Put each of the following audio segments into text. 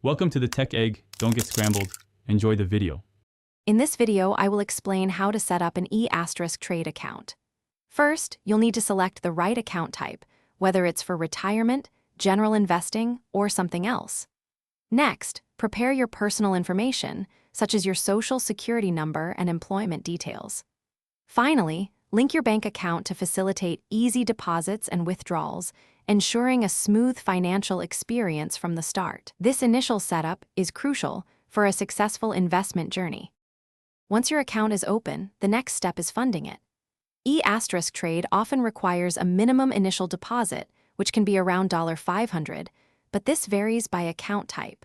Welcome to the Tech Egg. Don't get scrambled. Enjoy the video. In this video, I will explain how to set up an Etrade account. First, you'll need to select the right account type, whether it's for retirement, general investing, or something else. Next, prepare your personal information, such as your social security number and employment details. Finally, link your bank account to facilitate easy deposits and withdrawals, ensuring a smooth financial experience from the start. This initial setup is crucial for a successful investment journey. Once your account is open, the next step is funding it. Etrade often requires a minimum initial deposit, which can be around $500, but this varies by account type.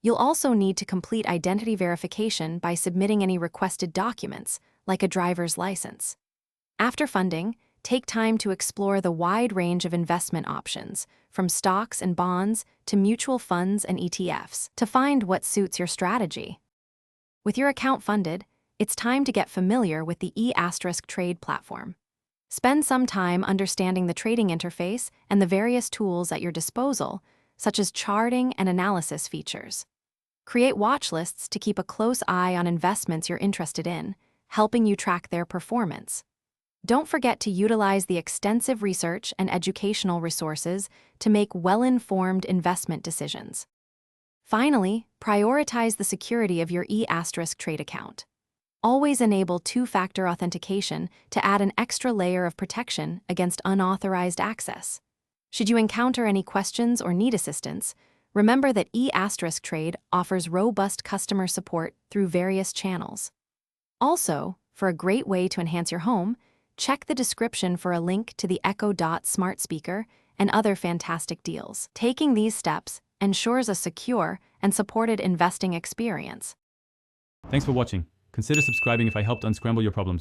You'll also need to complete identity verification by submitting any requested documents, like a driver's license. After funding, take time to explore the wide range of investment options, from stocks and bonds to mutual funds and ETFs, to find what suits your strategy. With your account funded, it's time to get familiar with the Etrade platform. Spend some time understanding the trading interface and the various tools at your disposal, such as charting and analysis features. Create watch lists to keep a close eye on investments you're interested in, helping you track their performance. Don't forget to utilize the extensive research and educational resources to make well-informed investment decisions. Finally, prioritize the security of your Etrade account. Always enable two-factor authentication to add an extra layer of protection against unauthorized access. Should you encounter any questions or need assistance, remember that Etrade offers robust customer support through various channels. Also, for a great way to enhance your home, check the description for a link to the Echo Dot smart speaker and other fantastic deals. Taking these steps ensures a secure and supported investing experience. Thanks for watching. Consider subscribing if I helped unscramble your problems.